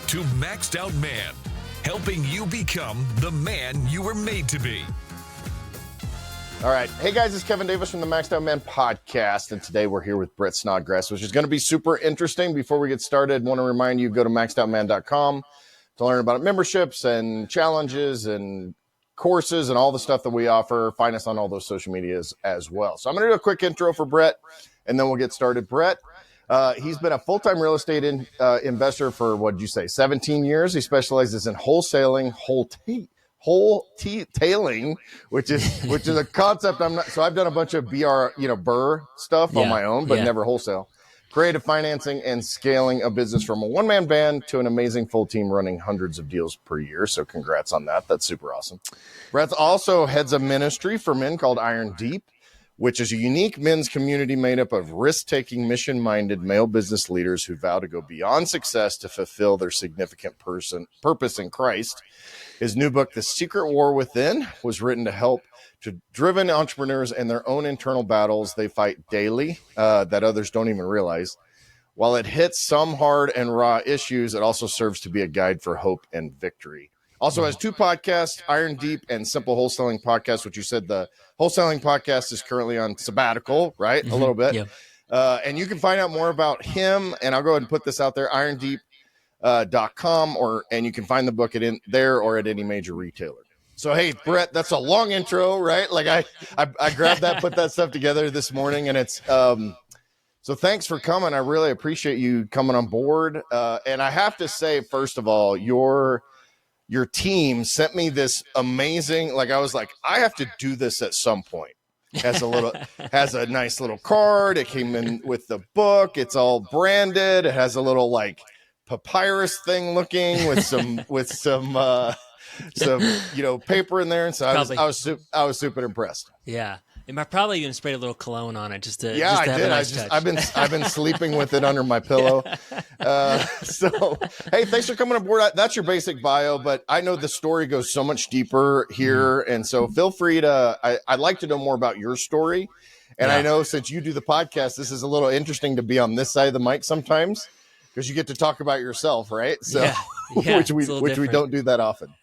to Maxed Out Man, helping you become the man you were made to be. All right. Hey, guys, it's Kevin Davis from the Maxed Out Man podcast, and today we're here with Brett Snodgrass, which is going to be super interesting. Before we get started, I want to remind you, go to maxedoutman.com to learn about memberships and challenges and courses and all the stuff that we offer. Find us on all those social medias as well. So I'm going to do a quick intro for Brett, and then we'll get started. Brett, he's been a full-time real estate investor for, what did you say, 17 years. He specializes in wholesaling, wholetailing, which is a concept so I've done a bunch of BR stuff on my own, but never wholesale. Creative financing and scaling a business from a one-man band to an amazing full team running hundreds of deals per year. So congrats on that. That's super awesome. Brett also heads a ministry for men called Iron Deep, which is a unique men's community made up of risk-taking, mission-minded male business leaders who vow to go beyond success to fulfill their significant purpose in Christ. His new book, The Secret War Within, was written to help to driven entrepreneurs in their own internal battles they fight daily that others don't even realize. While it hits some hard and raw issues, it also serves to be a guide for hope and victory. Also has two podcasts, Iron Deep and Simple Wholesaling Podcast, which you said the wholesaling podcast is currently on sabbatical, right? Mm-hmm. A little bit. Yep. And you can find out more about him, and I'll go ahead and put this out there, irondeep.com, and you can find the book in there or at any major retailer. So, hey, Brett, that's a long intro, right? Like I grabbed that, put that stuff together this morning, and it's so thanks for coming. I really appreciate you coming on board. And I have to say, first of all, your team sent me this amazing, I was like, I have to do this at some point. Has a nice little card. It came in with the book. It's all branded. It has a little papyrus thing looking with some paper in there. And so I was super impressed. Yeah. And I probably even sprayed a little cologne on it just to I have did. a nice touch. I've been sleeping with it under my pillow. So hey, thanks for coming aboard. That's your basic bio, but I know the story goes so much deeper here, and so feel free to. I'd like to know more about your story, and I know since you do the podcast, this is a little interesting to be on this side of the mic sometimes because you get to talk about yourself, right? So which we don't do that often.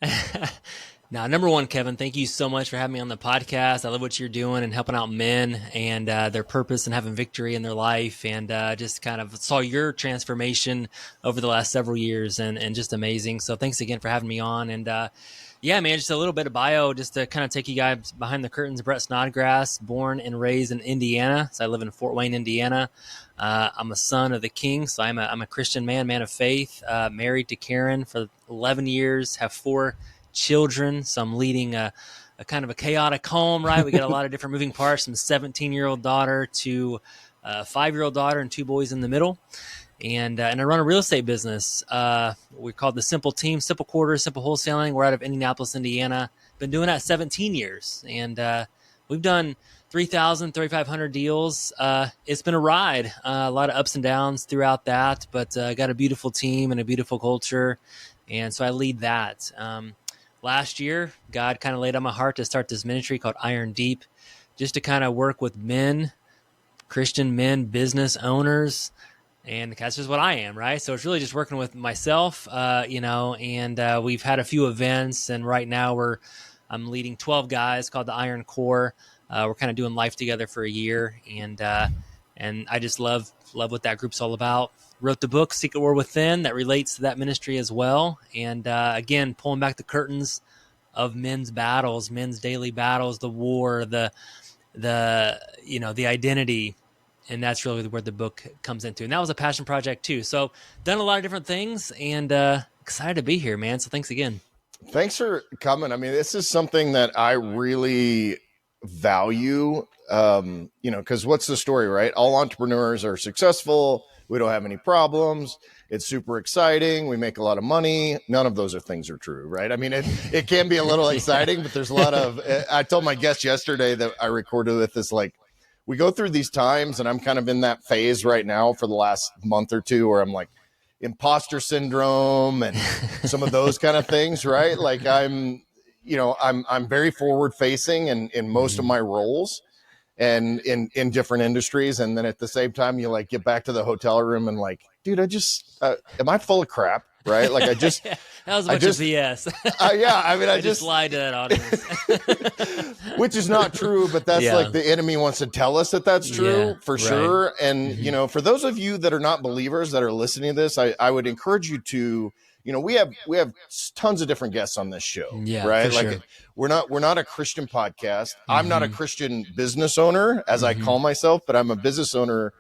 Now, number one, Kevin, thank you so much for having me on the podcast. I love what you're doing and helping out men and their purpose and having victory in their life. And just kind of saw your transformation over the last several years and just amazing. So thanks again for having me on. And man, just a little bit of bio just to kind of take you guys behind the curtains. Brett Snodgrass, born and raised in Indiana. So I live in Fort Wayne, Indiana. I'm a son of the King. So I'm a Christian man of faith, married to Karen for 11 years, have 4 children. So I'm leading a kind of a chaotic home, right? We got a lot of different moving parts, from 17-year-old daughter to a 5-year-old daughter and 2 boys in the middle. And I run a real estate business. We're called the Simple Team, Simple Quarters, Simple Wholesaling. We're out of Indianapolis, Indiana. Been doing that 17 years. And we've done 3,000, 3,500 deals. It's been a ride, a lot of ups and downs throughout that, but got a beautiful team and a beautiful culture. And so I lead that. Last year, God kind of laid on my heart to start this ministry called Iron Deep, just to kind of work with men, Christian men, business owners, and that's just what I am, right? So it's really just working with myself, and we've had a few events, and right now I'm leading 12 guys called the Iron Core. We're kind of doing life together for a year, and I just love what that group's all about. Wrote the book, Secret War Within, that relates to that ministry as well. And again, pulling back the curtains of men's battles, men's daily battles, the war, the identity. And that's really where the book comes into. And that was a passion project too. So done a lot of different things, and excited to be here, man. So thanks again. Thanks for coming. I mean, this is something that I really value, because what's the story, right? All entrepreneurs are successful. We don't have any problems. It's super exciting. We make a lot of money. None of those things are true, right? I mean, it can be a little exciting, but there's a lot of, I told my guest yesterday that I recorded with this, we go through these times, and I'm kind of in that phase right now for the last month or two where I'm imposter syndrome and some of those kind of things, right? I'm very forward facing in most of my roles. And in different industries. And then at the same time, you get back to the hotel room and dude, I just, am I full of crap? right? Like that was a bunch of BS. Yeah, I mean, I just lied to that audience. Which is not true, but that's Yeah. like the enemy wants to tell us that that's true for sure. And, Mm-hmm. you know, for those of you that are not believers that are listening to this, I would encourage you to, you know, we have tons of different guests on this show, right? For like sure. we're not a Christian podcast. Mm-hmm. I'm not a Christian business owner, as I call myself, but I'm a business owner.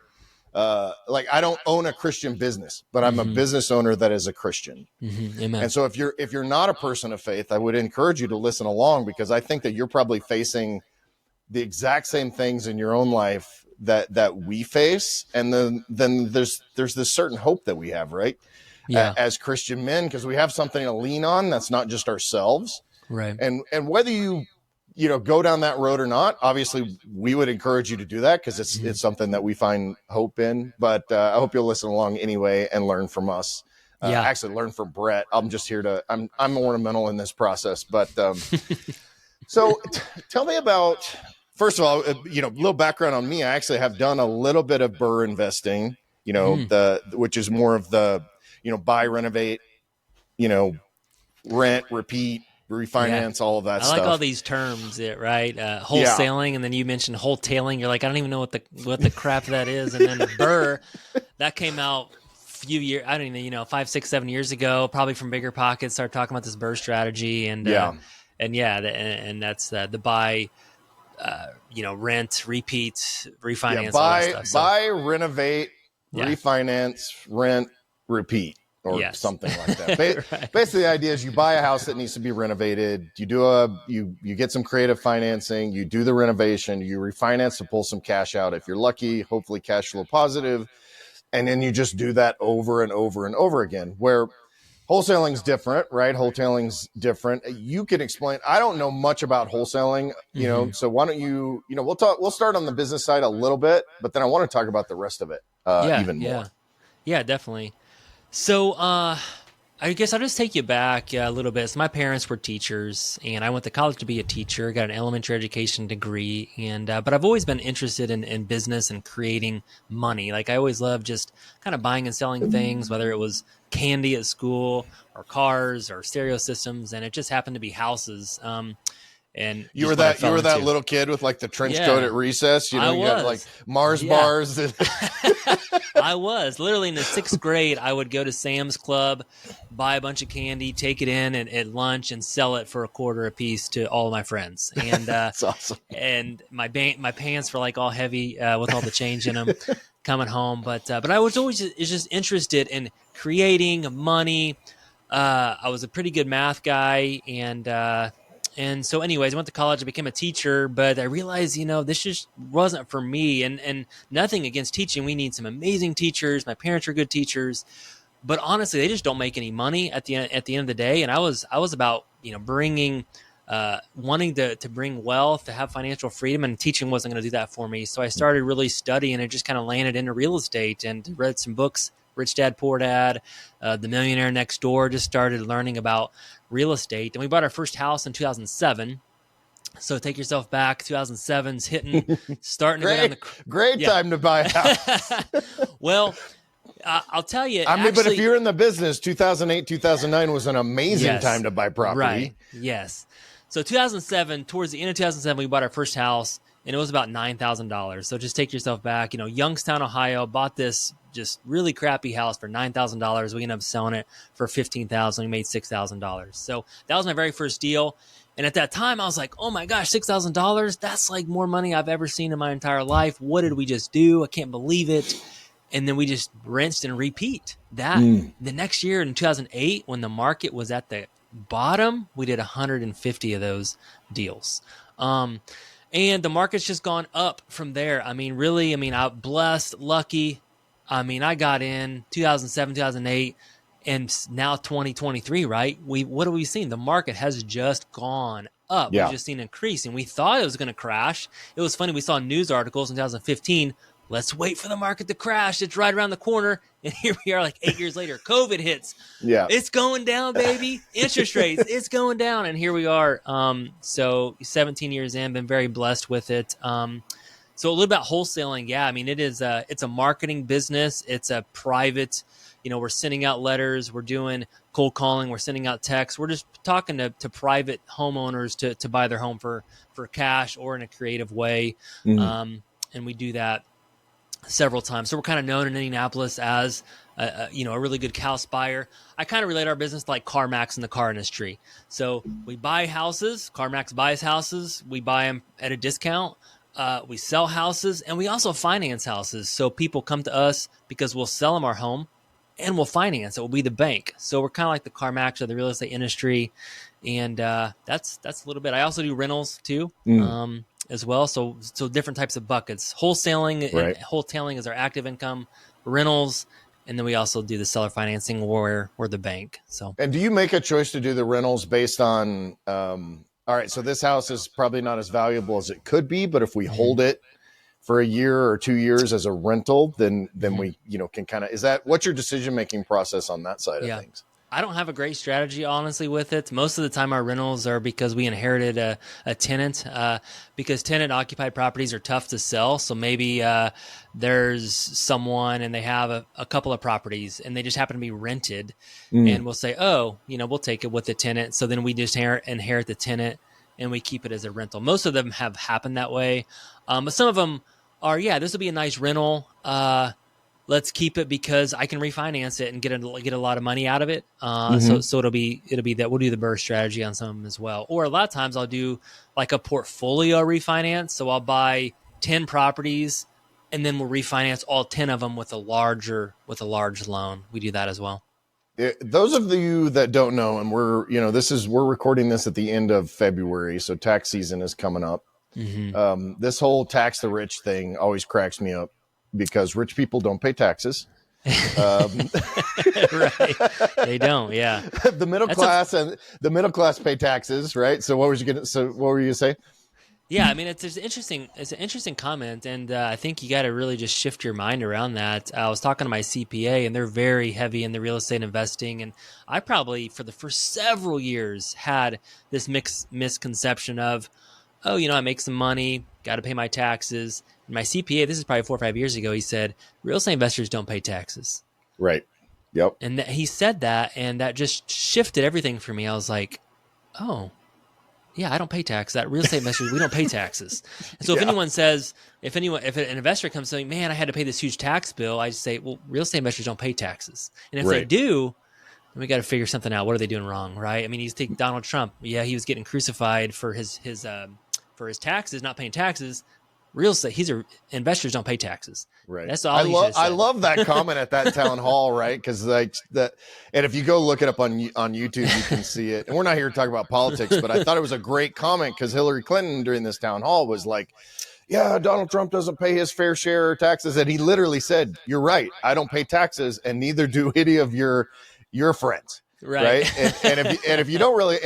Like I don't own a Christian business, but I'm a business owner that is a Christian. Amen. And so if you're not a person of faith, I would encourage you to listen along, because I think that you're probably facing the exact same things in your own life that we face. And then there's this certain hope that we have, right? Yeah. As Christian men, because we have something to lean on that's not just ourselves. Right. And whether you go down that road or not, obviously we would encourage you to do that, because it's something that we find hope in. But I hope you'll listen along anyway and learn from us. Actually learn from Brett. I'm just here I'm ornamental in this process. But so tell me about, first of all, a little background on me. I actually have done a little bit of BRRRR investing, which is more of the, buy, renovate, rent, repeat, refinance, all of that stuff. I like all these terms, right? Wholesaling, and then you mentioned wholetailing. You're like, I don't even know what the crap that is. And then BRRRR, that came out a few years, I don't even 5, 6, 7 years ago, probably from Bigger Pockets. Started talking about this BRRRR strategy, and that's the buy, rent, repeat, refinance, all that stuff. So, buy, renovate, refinance, rent, repeat. Or something like that. Right. Basically, the idea is you buy a house that needs to be renovated. You you get some creative financing. You do the renovation. You refinance to pull some cash out. If you're lucky, hopefully cash flow positive. And then you just do that over and over and over again. Where wholesaling's different, right? Wholesaling's different. You can explain. I don't know much about wholesaling, so why don't you, we'll start on the business side a little bit, but then I want to talk about the rest of it even more. Yeah, definitely. So, I guess I'll just take you back a little bit. So my parents were teachers, and I went to college to be a teacher, got an elementary education degree, and but I've always been interested in business and creating money. Like I always loved just kind of buying and selling things, whether it was candy at school or cars or stereo systems, and it just happened to be houses. And you were that little kid with like the trench coat at recess. You got like Mars bars. I was literally in the 6th grade. I would go to Sam's Club, buy a bunch of candy, take it in at lunch, and sell it for $0.25 a piece to all of my friends. And that's awesome. And my pants were like all heavy with all the change in them coming home. But I was always just interested in creating money. I was a pretty good math guy, and so anyways, I went to college, I became a teacher, but I realized, this just wasn't for me, and nothing against teaching. We need some amazing teachers. My parents are good teachers, but honestly, they just don't make any money at the end of the day. And I was about, bringing, wanting to bring wealth, to have financial freedom, and teaching wasn't going to do that for me. So I started really studying and just kind of landed into real estate and read some books, Rich Dad, Poor Dad, The Millionaire Next Door, just started learning about real estate. And we bought our first house in 2007. So take yourself back. 2007's hitting, starting to go down the great time to buy a house. Well, I'll tell you. But if you're in the business, 2008, 2009 was an amazing time to buy property. Right. Yes. So 2007, towards the end of 2007, we bought our first house, and it was about $9,000. So just take yourself back. Youngstown, Ohio, bought this just really crappy house for $9,000. We ended up selling it for $15,000. We made $6,000. So that was my very first deal. And at that time, I was like, oh my gosh, $6,000. That's like more money I've ever seen in my entire life. What did we just do? I can't believe it. And then we just rinsed and repeat that. The next year in 2008, when the market was at the bottom, we did 150 of those deals. And the market's just gone up from there. I mean, really, I'm blessed, lucky. I got in 2007, 2008, and now 2023, right? What have we seen? The market has just gone up. Yeah. We've just seen an increase, and we thought it was going to crash. It was funny. We saw news articles in 2015. Let's wait for the market to crash. It's right around the corner. And here we are like 8 years later. COVID hits. Yeah. It's going down, baby. Interest rates, it's going down. And here we are. So 17 years in, been very blessed with it. So a little bit about wholesaling. Yeah. I mean, it's a marketing business. It's a private, we're sending out letters, we're doing cold calling, we're sending out texts. We're just talking to private homeowners to buy their home for cash or in a creative way. Mm-hmm. And we do that several times. So we're kind of known in Indianapolis as a really good house buyer. I kind of relate our business to like CarMax in the car industry. So we buy houses, CarMax buys houses, we buy them at a discount. We sell houses, and we also finance houses. So people come to us because we'll sell them our home and we'll finance it. We'll be the bank. So we're kind of like the CarMax of the real estate industry. And that's a little bit. I also do rentals too. As well. So different types of buckets. Wholesaling, right. And wholesaling is our active income, rentals, and then we also do the seller financing where we're the bank. So, and do you make a choice to do the rentals based on, all right, so this house is probably not as valuable as it could be, but if we hold it for a year or 2 years as a rental, then we, can kind of, what's your decision-making process on that side of things? I don't have a great strategy, honestly, with it. Most of the time our rentals are because we inherited a tenant, because tenant-occupied properties are tough to sell. So maybe there's someone and they have a couple of properties and they just happen to be rented. And we'll say, we'll take it with the tenant. So then we just inherit the tenant and we keep it as a rental. Most of them have happened that way. But some of them are, this will be a nice rental. Let's keep it because I can refinance it and get a lot of money out of it. So it'll be that we'll do the burst strategy on some of them as well. Or a lot of times I'll do like a portfolio refinance. So I'll buy 10 properties and then we'll refinance all 10 of them with a large loan. We do that as well. Those of you that don't know, and we're recording this at the end of February. So tax season is coming up. This whole tax the rich thing always cracks me up, because rich people don't pay taxes. Right. They don't. Yeah. The middle class pay taxes. Right. So what were you going to say? Yeah. I mean, it's an interesting comment. And I think you got to really just shift your mind around that. I was talking to my CPA and they're very heavy in the real estate investing. And I probably for the first several years had this misconception of, I make some money, got to pay my taxes. My CPA, this is probably 4 or 5 years ago, he said, real estate investors don't pay taxes. Right. Yep. And he said that, and that just shifted everything for me. I was like, oh, yeah, I don't pay taxes. That real estate investors, we don't pay taxes. And so if anyone says, if an investor comes saying, man, I had to pay this huge tax bill, I just say, well, real estate investors don't pay taxes. And if they do, then we got to figure something out. What are they doing wrong, right? I mean, you take Donald Trump. Yeah, he was getting crucified for his taxes, not paying taxes. Real estate, investors don't pay taxes. Right. That's all. I love that comment at that town hall, right? Because and if you go look it up on YouTube, you can see it. And we're not here to talk about politics, but I thought it was a great comment because Hillary Clinton during this town hall was like, "Yeah, Donald Trump doesn't pay his fair share of taxes," and he literally said, "You're right. I don't pay taxes, and neither do any of your friends." Right. And if you don't really,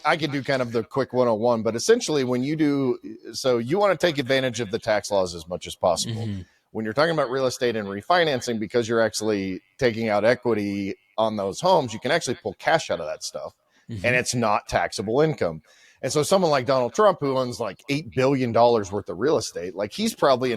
I could do kind of the quick 101, but essentially when you do, so you want to take advantage of the tax laws as much as possible. When you're talking about real estate and refinancing, because you're actually taking out equity on those homes, you can actually pull cash out of that stuff and it's not taxable income. And so someone like Donald Trump, who owns like $8 billion worth of real estate, like he's probably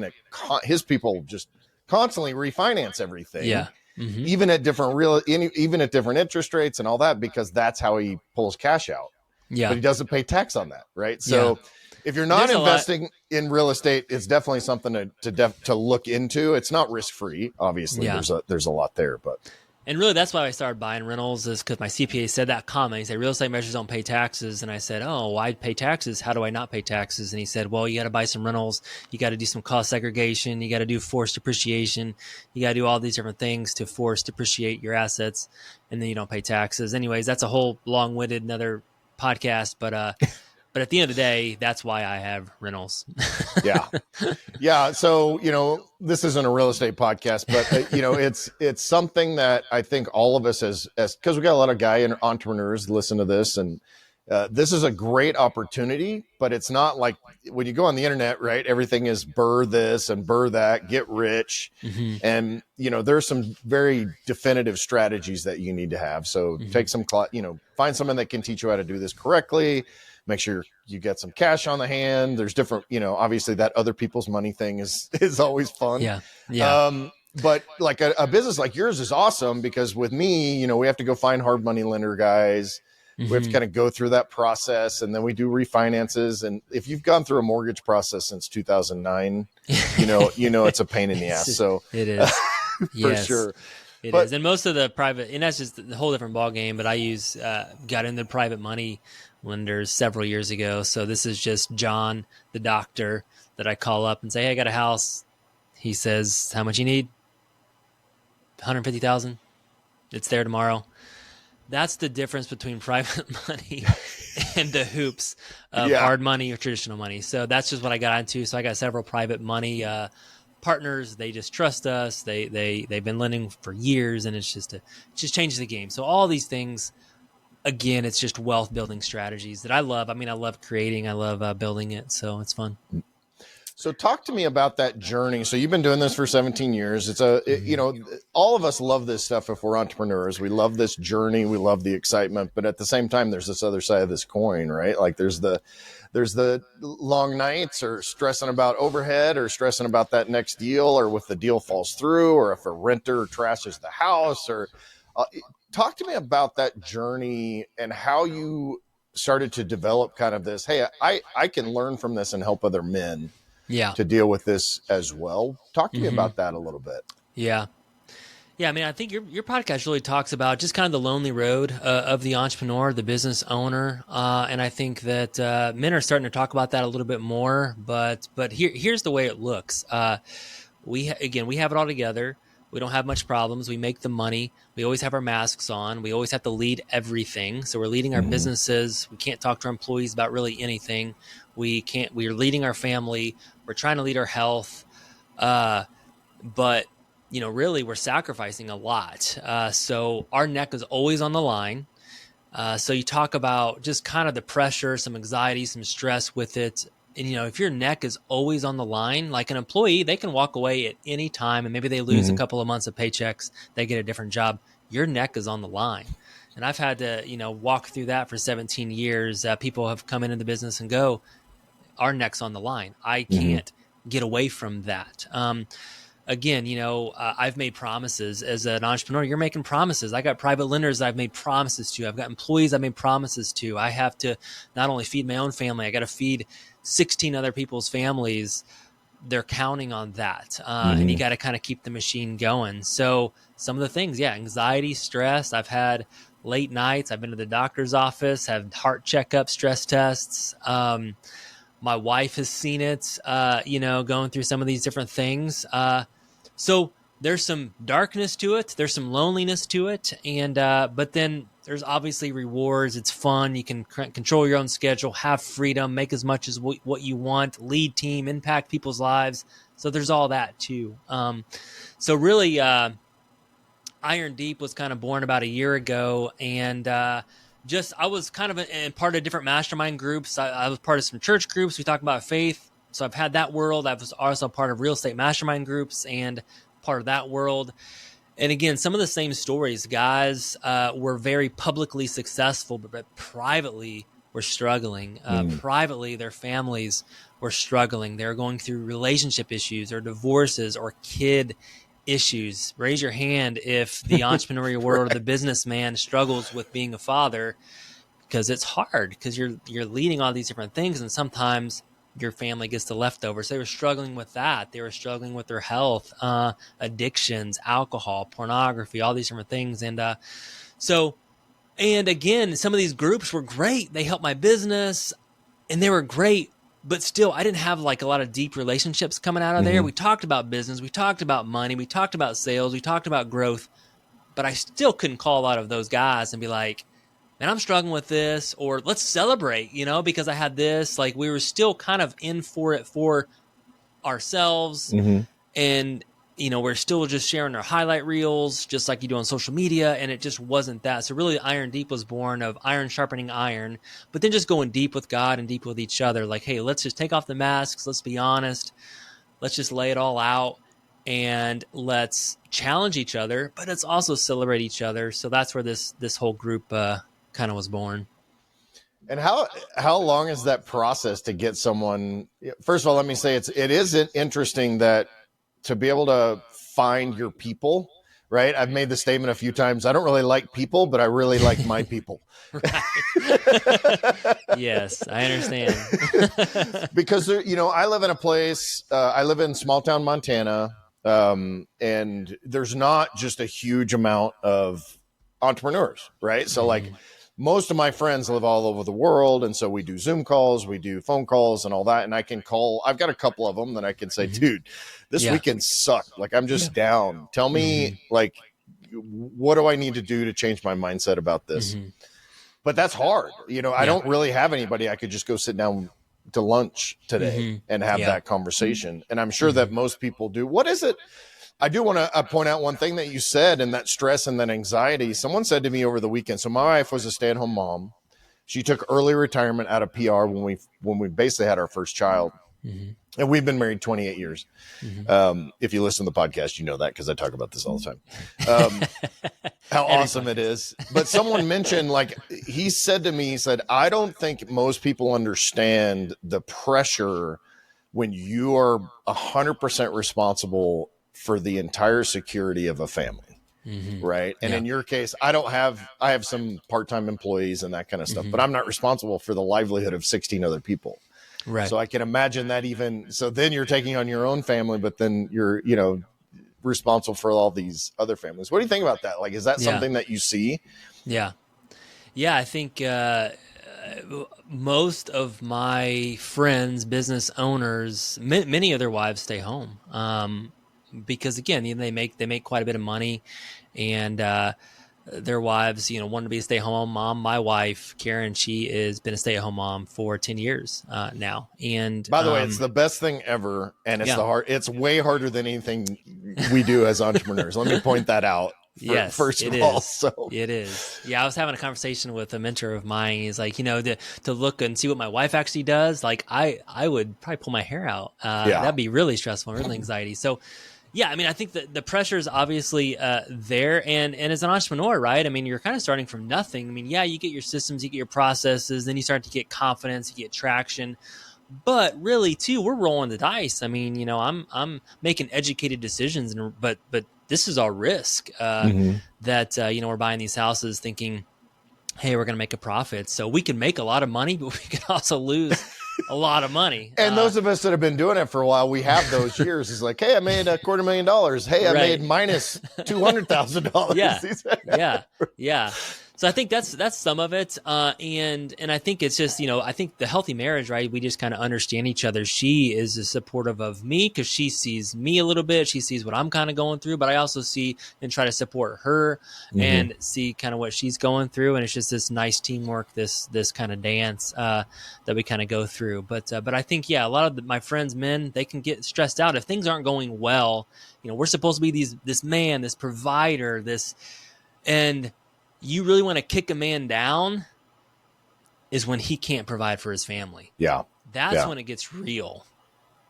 his people just constantly refinance everything. Yeah. Even at different interest rates and all that, because that's how he pulls cash out. Yeah. But he doesn't pay tax on that. Right. So if you're not investing in real estate, it's definitely something to look into. It's not risk-free. Obviously there's a lot there, but. And really, that's why I started buying rentals, is because my CPA said that comment. He said, real estate investors don't pay taxes. And I said, oh, why pay taxes? How do I not pay taxes? And he said, well, you got to buy some rentals. You got to do some cost segregation. You got to do forced depreciation. You got to do all these different things to force depreciate your assets. And then you don't pay taxes. Anyways, that's a whole long-winded another podcast. But at the end of the day, that's why I have rentals. Yeah. So, this isn't a real estate podcast, but it's something that I think all of us because we got a lot of entrepreneurs listen to this, and this is a great opportunity, but it's not like when you go on the internet, right? Everything is burr this and burr that, get rich. And, there's some very definitive strategies that you need to have. So take some, find someone that can teach you how to do this correctly. make sure you get some cash on the hand. There's different, obviously that other people's money thing is always fun. Yeah. Yeah. But like a business like yours is awesome because with me, we have to go find hard money lender guys. We have to kind of go through that process, and then we do refinances. And if you've gone through a mortgage process since 2009, it's a pain in the ass. So it is for sure. It is. And most of the private, and that's just a whole different ball game, but I got into private money lenders several years ago. So this is just John, the doctor, that I call up and say, hey, I got a house. He says, how much you need? 150,000. It's there tomorrow. That's the difference between private money and the hoops of hard money or traditional money. So that's just what I got into. So I got several private money partners. They just trust us. They've been lending for years, and it just changes the game. So all these things, again, it's just wealth building strategies that I love. I mean, I love creating. I love building it. So it's fun. So talk to me about that journey. So you've been doing this for 17 years. It's all of us love this stuff if we're entrepreneurs. We love this journey. We love the excitement, but at the same time, there's this other side of this coin, right? Like there's the long nights or stressing about overhead or stressing about that next deal or if the deal falls through or if a renter trashes the house or talk to me about that journey and how you started to develop kind of this, hey, I can learn from this and help other men to deal with this as well. Talk to me about that a little bit. Yeah. I mean, I think your podcast really talks about just kind of the lonely road of the entrepreneur, the business owner. And I think that men are starting to talk about that a little bit more, but here's the way it looks. We have it all together. We don't have much problems. We make the money. We always have our masks on. We always have to lead everything. So we're leading our businesses. We can't talk to our employees about really anything. We're leading our family. We're trying to lead our health. But really we're sacrificing a lot. So our neck is always on the line. So you talk about just kind of the pressure, some anxiety, some stress with it. And, if your neck is always on the line, like an employee, they can walk away at any time and maybe they lose a couple of months of paychecks. They get a different job. Your neck is on the line. And I've had to, walk through that for 17 years. People have come into the business and go, our neck's on the line. I can't get away from that. Again, I've made promises as an entrepreneur. You're making promises. I got private lenders I've made promises to. I've got employees I've made promises to. I have to not only feed my own family, I got to feed 16 other people's families. They're counting on that. And you got to kind of keep the machine going. So some of the things, anxiety, stress. I've had late nights. I've been to the doctor's office, had heart checkups, stress tests. My wife has seen it, going through some of these different things. So there's some darkness to it. There's some loneliness to it. And, but then there's obviously rewards. It's fun. You can control your own schedule, have freedom, make as much as what you want, lead team, impact people's lives. So there's all that too. So really, Iron Deep was kind of born about a year ago. And, I was kind of in part of different mastermind groups. I was part of some church groups. We talk about faith. So I've had that world. I was also part of real estate mastermind groups and part of that world. And again, some of the same stories. Guys were very publicly successful, but privately were struggling. Privately, their families were struggling. They were going through relationship issues or divorces or kid issues. Raise your hand if the entrepreneurial world or the businessman struggles with being a father, because it's hard because you're leading all these different things, and sometimes your family gets the leftovers. So they were struggling with that. They were struggling with their health, addictions, alcohol, pornography, all these different things. And and again, some of these groups were great. They helped my business and they were great. But still, I didn't have like a lot of deep relationships coming out of there. We talked about business. We talked about money. We talked about sales. We talked about growth. But I still couldn't call a lot of those guys and be like, man, I'm struggling with this, or let's celebrate, because I had this. Like we were still kind of in for it for ourselves. And, we're still just sharing our highlight reels, just like you do on social media. And it just wasn't that. So really Iron Deep was born of iron sharpening iron, but then just going deep with God and deep with each other. Like, hey, let's just take off the masks. Let's be honest. Let's just lay it all out and let's challenge each other, but let's also celebrate each other. So that's where this whole group kind of was born. And how long is that process to get someone? First of all, let me say it is interesting that to be able to find your people, right? I've made the statement a few times. I don't really like people, but I really like my people. Yes, I understand. Because I live in a place. I live in small town Montana, and there's not just a huge amount of entrepreneurs, right? So like most of my friends live all over the world. And so we do Zoom calls, we do phone calls and all that. And I've got a couple of them that I can say, dude, this weekend sucked. Like, I'm just down. Tell me, like, what do I need to do to change my mindset about this? But that's hard. I don't really have anybody I could just go sit down to lunch today and have that conversation. And I'm sure that most people do. What is it? I do want to point out one thing that you said, and that stress and that anxiety. Someone said to me over the weekend, so my wife was a stay-at-home mom. She took early retirement out of PR when we basically had our first child. And we've been married 28 years. If you listen to the podcast, you know that because I talk about this all the time. How awesome it is. But someone mentioned, like, he said to me, he said, I don't think most people understand the pressure when you are 100% responsible for the entire security of a family. Right. And in your case, I have some part-time employees and that kind of stuff, but I'm not responsible for the livelihood of 16 other people. Right. So I can imagine that so then you're taking on your own family, but then you're, responsible for all these other families. What do you think about that? Like, is that something that you see? Yeah. Yeah. I think, most of my friends, business owners, many of their wives stay home. Because again, they make quite a bit of money, and their wives, want to be a stay-at-home mom. My wife, Karen, she has been a stay-at-home mom for 10 years now. And by the way, it's the best thing ever, and it's way harder than anything we do as entrepreneurs. Let me point that out. Yes, first of all, so it is. Yeah, I was having a conversation with a mentor of mine. He's like, to look and see what my wife actually does. Like, I would probably pull my hair out. That'd be really stressful, really anxiety. So. Yeah, I mean, I think that the pressure is obviously there, and as an entrepreneur, right? I mean, you're kind of starting from nothing. I mean, yeah, you get your systems, you get your processes, then you start to get confidence, you get traction. But really, too, we're rolling the dice. I mean, I'm making educated decisions, but this is our risk that we're buying these houses thinking, hey, we're going to make a profit, so we can make a lot of money, but we can also lose a lot of money. And those of us that have been doing it for a while, we have those years. It's like, hey, I made $250,000. Hey, I made minus $200,000. Yeah. So I think that's some of it. And I think it's just, I think the healthy marriage, right? We just kind of understand each other. She is supportive of me because she sees me a little bit. She sees what I'm kind of going through, but I also see and try to support her and see kind of what she's going through. And it's just this nice teamwork, this kind of dance that we kind of go through. But I think, a lot of my friends, men, they can get stressed out if things aren't going well. We're supposed to be this man, this provider, and you really want to kick a man down is when he can't provide for his family. Yeah. That's when it gets real.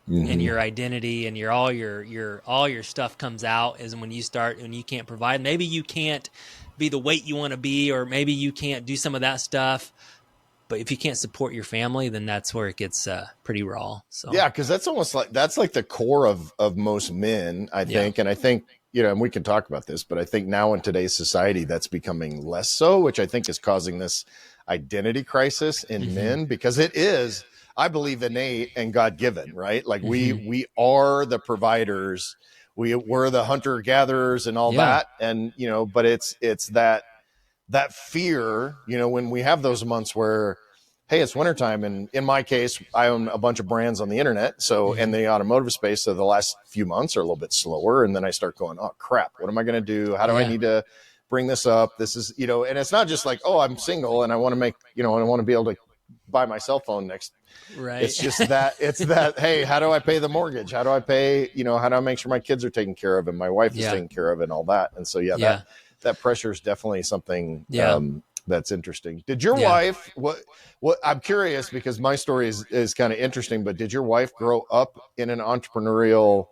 And your identity and all your stuff comes out is when you can't provide. Maybe you can't be the weight you want to be, or maybe you can't do some of that stuff. But if you can't support your family, then that's where it gets pretty raw. So yeah, because that's like the core of most men, I think. And I think, and we can talk about this, but I think now in today's society, that's becoming less so, which I think is causing this identity crisis in men, because it is, I believe, innate and God-given, right? Like we are the providers, we're the hunter-gatherers and all that. And, but it's that fear, when we have those months where, hey, it's wintertime. And in my case, I own a bunch of brands on the internet. So in the automotive space, so the last few months are a little bit slower. And then I start going, oh, crap, what am I going to do? How do I need to bring this up? This is, and it's not just like, oh, I'm single and I want to make, and I want to be able to buy my cell phone next. Right. It's just that, hey, how do I pay the mortgage? How do I pay, how do I make sure my kids are taken care of and my wife is taken care of and all that. And so, that pressure is definitely something that's interesting. Did your wife, what I'm curious, because my story is kind of interesting, but did your wife grow up in an entrepreneurial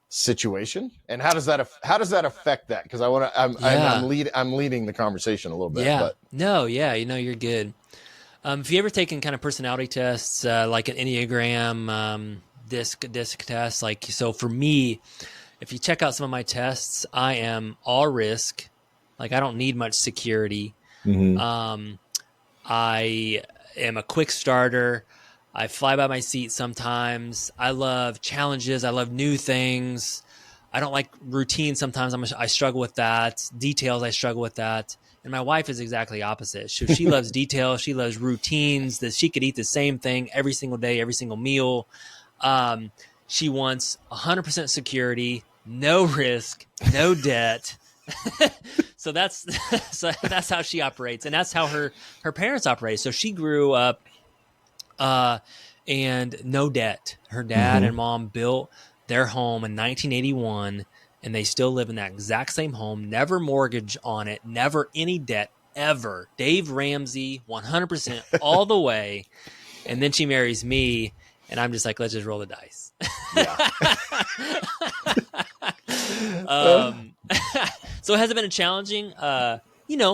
situation? And how does that affect that? Because I'm leading the conversation a little bit. Yeah. But. No. Yeah. You're good. Have you ever taken kind of personality tests, like an Enneagram, disc test? Like, so for me, if you check out some of my tests, I am all risk. Like, I don't need much security. Mm-hmm. I am a quick starter. I fly by my seat sometimes. I love challenges. I love new things. I don't like routine sometimes. I struggle with that. Details, I struggle with that. And my wife is exactly opposite. She loves details. She loves routines, that she could eat the same thing every single day, every single meal. She wants 100% security, no risk, no debt. So that's how she operates, and that's how her parents operate. So she grew up and no debt. Her dad and mom built their home in 1981, and they still live in that exact same home, never mortgage on it, never any debt ever. Dave Ramsey, 100% all the way. And then she marries me, and I'm just like, let's just roll the dice. Yeah. So has it been challenging?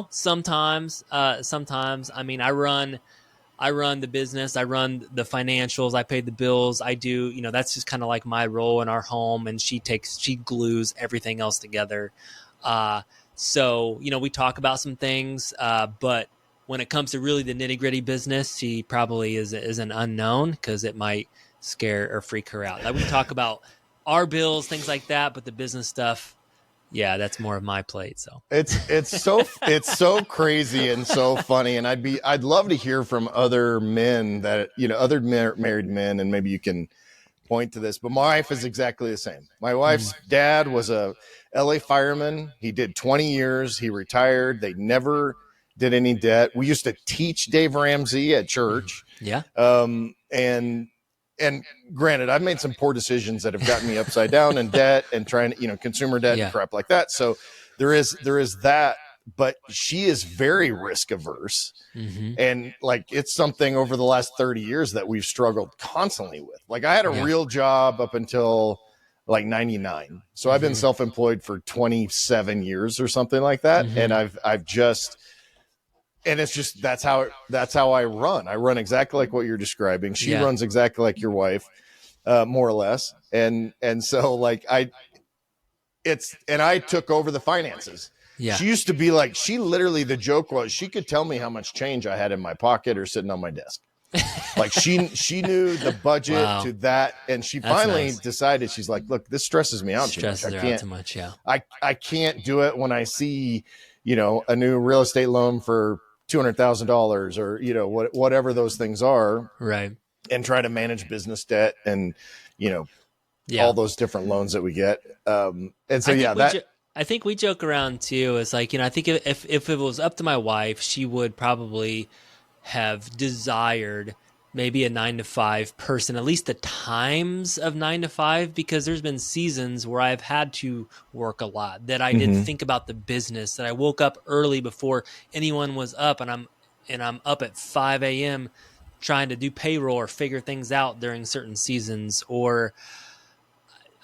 Sometimes. I mean, I run the business, I run the financials, I pay the bills, I do, that's just kind of like my role in our home, and she glues everything else together. So, we talk about some things, but when it comes to really the nitty gritty business, she probably is an unknown, because it might scare or freak her out. Like, we talk about our bills, things like that, but the business stuff, yeah, that's more of my plate. So it's so crazy and so funny. And I'd love to hear from other men that, other married men, and maybe you can point to this, but my wife is exactly the same. My wife's dad was a LA fireman. He did 20 years. He retired. They never did any debt. We used to teach Dave Ramsey at church. Yeah. And granted, I've made some poor decisions that have gotten me upside down in debt and trying to, consumer debt and crap like that. So there is that, but she is very risk averse. And like, it's something over the last 30 years that we've struggled constantly with. Like, I had a real job up until like 99. So I've been self-employed for 27 years or something like that. And and it's just, that's how I run. I run exactly like what you're describing. She runs exactly like your wife, more or less. And so like I took over the finances. Yeah. She used to be like, the joke was, she could tell me how much change I had in my pocket or sitting on my desk. Like she knew the budget to that. And she finally decided, she's like, look, this stresses me out too much. I can't, too much. Yeah. I can't do it when I see, a new real estate loan for $200,000 or, whatever those things are. Right. And try to manage business debt and, all those different loans that we get. And so, I think we joke around too. It's like, I think if it was up to my wife, she would probably have desired maybe a 9-to-5 person, at least the times of 9 to 5, because there's been seasons where I've had to work a lot, that I didn't think about the business, that I woke up early before anyone was up, and I'm up at 5 a.m. trying to do payroll or figure things out during certain seasons. Or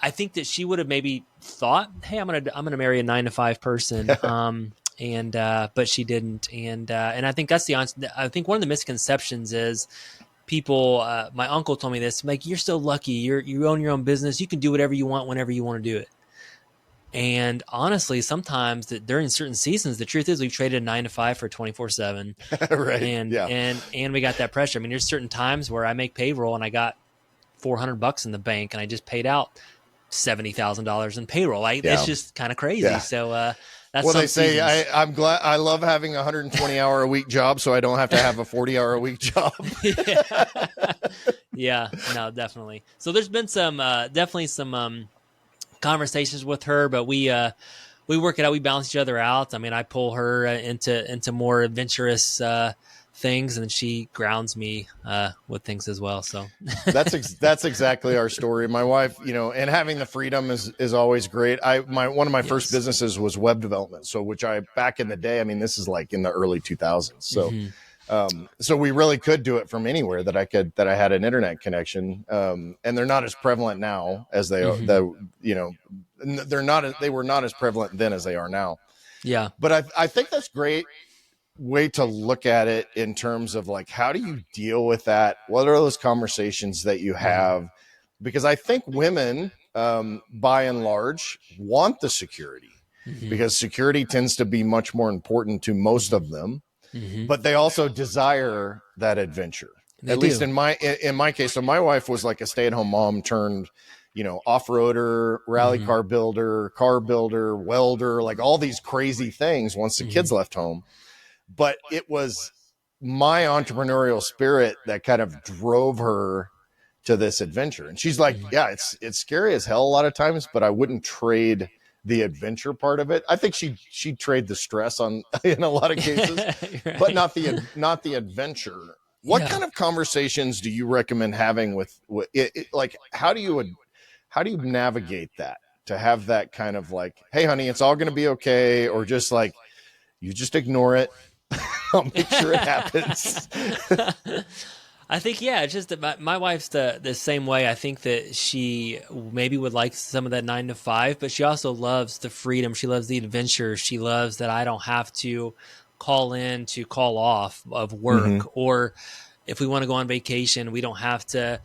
I think that she would have maybe thought, hey, I'm gonna marry a 9 to 5 person. But she didn't. And I think that's I think one of the misconceptions is people, my uncle told me this, like, you're so lucky. You own your own business. You can do whatever you want, whenever you want to do it. And honestly, sometimes during certain seasons, the truth is we've traded a 9 to 5 for 24/7. Right. And we got that pressure. I mean, there's certain times where I make payroll and I got $400 in the bank and I just paid out $70,000 in payroll. It's just kind of crazy. Yeah. So, that's they say I love having a 120-hour a week job, so I don't have to have a 40-hour a week job. Yeah, no, definitely. So there's been some conversations with her, but we work it out. We balance each other out. I mean, I pull her into more adventurous things, and she grounds me with things as well. So that's exactly our story. My wife, and having the freedom is always great. One of my first businesses was web development. So back in the day, I mean, this is like in the early 2000s. So, so we really could do it from anywhere that I had an internet connection. And they're not as prevalent now as they are, they were not as prevalent then as they are now. Yeah. But I think that's great. way to look at it in terms of like, how do you deal with that? What are those conversations that you have? Because I think women, by and large, want the security, because security tends to be much more important to most of them, but they also desire that adventure. At least in my case. So my wife was like a stay-at-home mom turned, off-roader, rally car builder, welder, like all these crazy things once the kids left home. But it was my entrepreneurial spirit that kind of drove her to this adventure. And she's like, yeah, it's scary as hell a lot of times, but I wouldn't trade the adventure part of it. I think she'd trade the stress on in a lot of cases, right. But not the adventure. What kind of conversations do you recommend having with it? Like, how do you navigate that, to have that kind of like, hey honey, it's all going to be okay, or just like, you just ignore it. I'll make sure it happens. I think, it's just that my wife's the same way. I think that she maybe would like some of that 9 to 5, but she also loves the freedom. She loves the adventure. She loves that I don't have to call in to call off of work, or if we want to go on vacation, we don't have to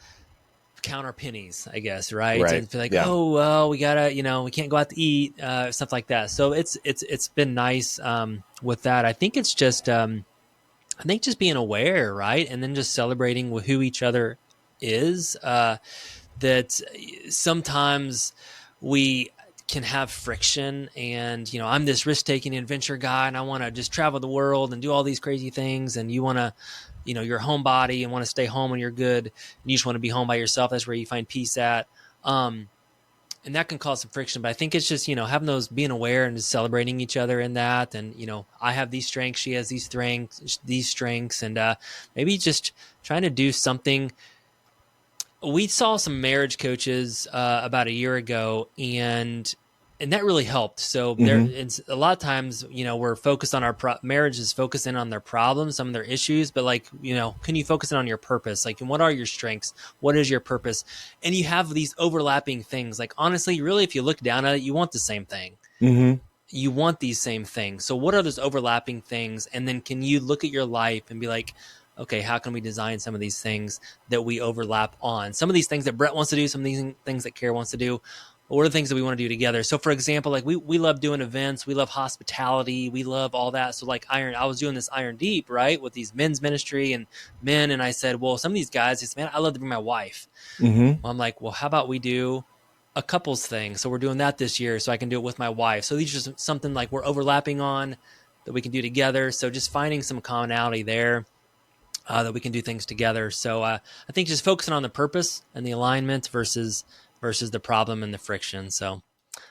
count our pennies, I guess. Right. And be like, oh, well, we gotta, we can't go out to eat, stuff like that. So it's been nice, with that. I think it's just, I think just being aware, right? And then just celebrating with who each other is, that sometimes we can have friction, and, I'm this risk-taking adventure guy and I want to just travel the world and do all these crazy things. And you want to, you're a homebody and want to stay home when you're good, and you just want to be home by yourself. That's where you find peace at. And that can cause some friction, but I think it's just, having those, being aware and just celebrating each other in that. And, I have these strengths, she has these strengths, and maybe just trying to do something. We saw some marriage coaches about a year ago, and that really helped. So it's a lot of times, we're focused on our marriage is focusing on their problems, some of their issues, but like, can you focus on your purpose? Like, and what are your strengths? What is your purpose? And you have these overlapping things. Like, honestly, really, if you look down at it, you want the same thing. You want these same things. So what are those overlapping things? And then can you look at your life and be like, okay, how can we design some of these things that we overlap on? Some of these things that Brett wants to do, some of these things that Kara wants to do. What are the things that we want to do together? So for example, like we love doing events, we love hospitality, we love all that. So like I was doing this Iron Deep, right, with these men's ministry and men. And I said, well, some of these guys, it's, man, I love to bring my wife. Well, I'm like, well, how about we do a couples thing? So we're doing that this year, so I can do it with my wife. So these are just something like we're overlapping on that we can do together. So just finding some commonality there, that we can do things together. So I think just focusing on the purpose and the alignment versus the problem and the friction. So